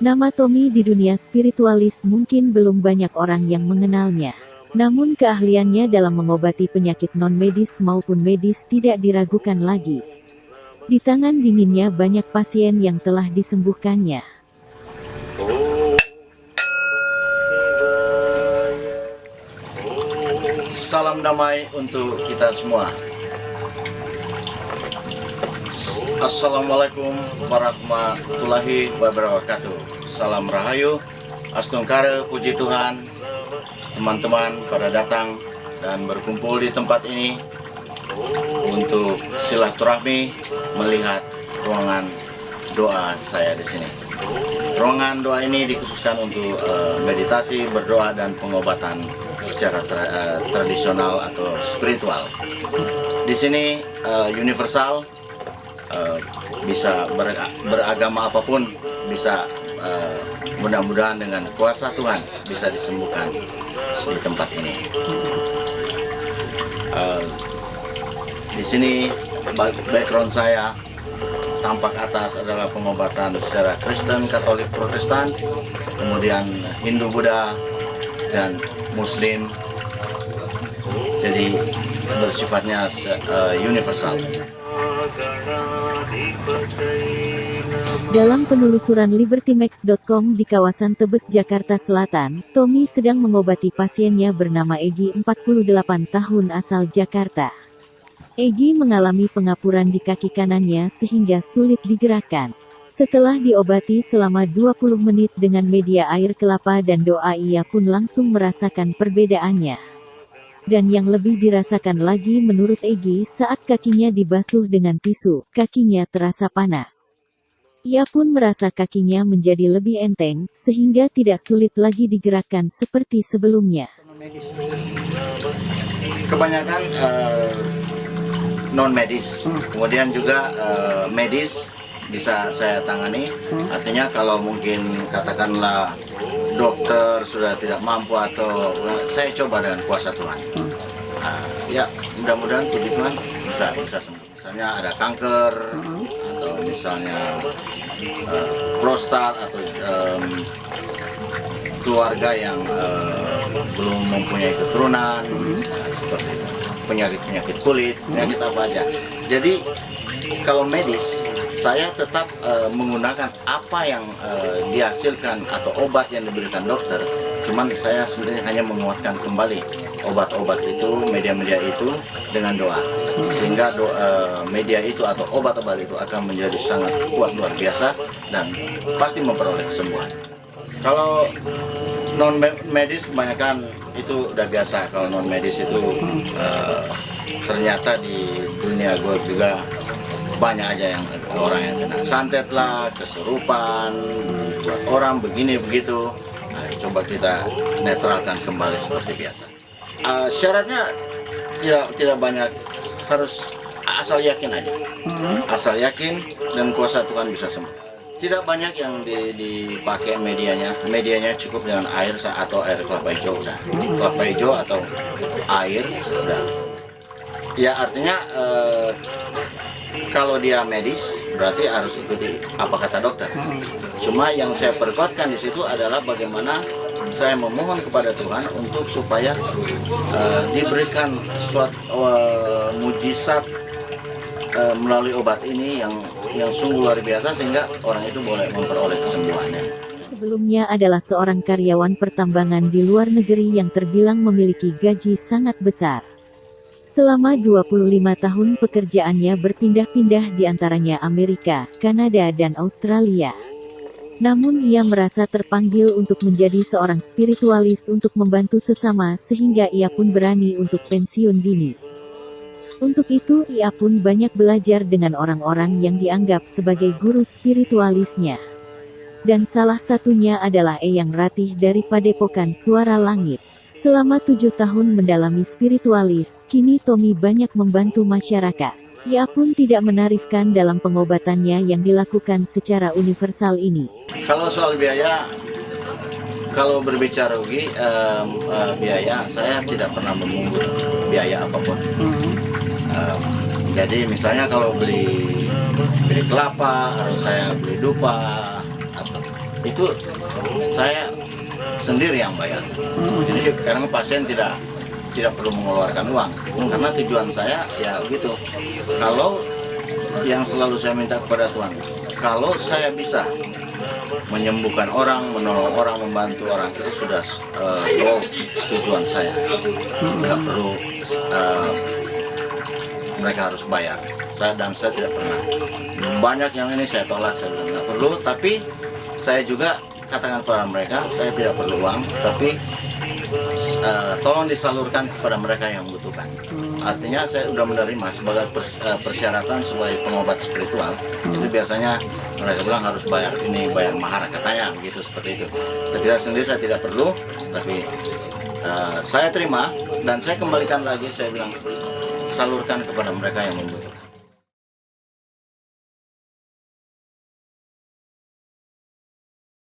Nama Tommy di dunia spiritualis mungkin belum banyak orang yang mengenalnya. Namun keahliannya dalam mengobati penyakit non-medis maupun medis tidak diragukan lagi. Di tangan dinginnya banyak pasien yang telah disembuhkannya. Salam damai untuk kita semua. Assalamualaikum warahmatullahi wabarakatuh. Salam rahayu, astungkara, puji Tuhan. Teman-teman pada datang dan berkumpul di tempat ini untuk silaturahmi melihat ruangan doa saya di sini. Ruangan doa ini dikhususkan untuk meditasi, berdoa dan pengobatan secara tradisional atau spiritual. Di sini universal, bisa beragama apapun, bisa mudah-mudahan dengan kuasa Tuhan bisa disembuhkan di tempat ini. Di sini background saya, tampak atas adalah pengobatan secara Kristen, Katolik, Protestan, kemudian Hindu, Buddha, dan Muslim. Jadi bersifatnya universal. Dalam penelusuran libertymax.com di kawasan Tebet, Jakarta Selatan, Tommy sedang mengobati pasiennya bernama Egy, 48 tahun, asal Jakarta. Egy mengalami pengapuran di kaki kanannya sehingga sulit digerakkan. Setelah diobati selama 20 menit dengan media air kelapa dan doa, ia pun langsung merasakan perbedaannya. Dan yang lebih dirasakan lagi menurut Egy, saat kakinya dibasuh dengan tisu, kakinya terasa panas. Ia pun merasa kakinya menjadi lebih enteng, sehingga tidak sulit lagi digerakkan seperti sebelumnya. Kebanyakan non-medis, kemudian juga medis bisa saya tangani. Artinya kalau mungkin katakanlah dokter sudah tidak mampu, atau saya coba dengan kuasa Tuhan. Ya mudah-mudahan puji Tuhan bisa sembuh. Misalnya ada kanker, atau misalnya prostat, atau keluarga yang belum mempunyai keturunan, seperti itu. Penyakit kulit, penyakit apa aja. Jadi kalau medis, saya tetap menggunakan apa yang dihasilkan atau obat yang diberikan dokter. Cuman saya sendiri hanya menguatkan kembali obat-obat itu, media-media itu dengan doa. Sehingga media itu atau obat-obat itu akan menjadi sangat kuat, luar biasa, dan pasti memperoleh kesembuhan. Kalau non-medis kebanyakan itu udah biasa. Kalau non-medis itu ternyata di dunia gue juga banyak aja yang orang yang kena santet lah, kesurupan, buat orang begini begitu. Nah, coba kita netralkan kembali seperti biasa. Syaratnya tidak banyak, harus asal yakin aja. Asal yakin dan kuasa Tuhan bisa sembuh. Tidak banyak yang dipakai medianya. Medianya cukup dengan air atau air kelapa hijau udah. Kelapa hijau atau air udah. Ya artinya kalau dia medis berarti harus ikuti apa kata dokter. Cuma yang saya perkuatkan di situ adalah bagaimana saya memohon kepada Tuhan untuk supaya diberikan suatu mujizat melalui obat ini yang sungguh luar biasa, sehingga orang itu boleh memperoleh kesembuhannya. Sebelumnya adalah seorang karyawan pertambangan di luar negeri yang terbilang memiliki gaji sangat besar. Selama 25 tahun pekerjaannya berpindah-pindah di antaranya Amerika, Kanada dan Australia. Namun ia merasa terpanggil untuk menjadi seorang spiritualis untuk membantu sesama, sehingga ia pun berani untuk pensiun dini. Untuk itu ia pun banyak belajar dengan orang-orang yang dianggap sebagai guru spiritualisnya. Dan salah satunya adalah Eyang Ratih dari Padepokan Suara Langit. Selama 7 tahun mendalami spiritualis, kini Tommy banyak membantu masyarakat. Ia pun tidak menarifkan dalam pengobatannya yang dilakukan secara universal ini. Kalau soal biaya, kalau berbicara rugi, biaya, saya tidak pernah memungut biaya apapun. Jadi misalnya kalau beli kelapa, harus saya beli dupa, itu saya sendiri yang bayar. Jadi karena pasien tidak perlu mengeluarkan uang, karena tujuan saya ya gitu. Kalau yang selalu saya minta kepada Tuhan, kalau saya bisa menyembuhkan orang, menolong orang, membantu orang, itu sudah tujuan saya. Nggak perlu mereka harus bayar. Saya tidak pernah. Banyak yang ini saya tolak, saya bilang nggak perlu. Tapi saya juga katakan kepada mereka, saya tidak perlu uang, tapi tolong disalurkan kepada mereka yang membutuhkan. Artinya saya sudah menerima sebagai persyaratan sebagai pengobat spiritual. Itu biasanya mereka bilang harus bayar, ini bayar mahar katanya, begitu seperti itu. Tapi saya sendiri saya tidak perlu, tapi saya terima dan saya kembalikan lagi, saya bilang salurkan kepada mereka yang membutuhkan.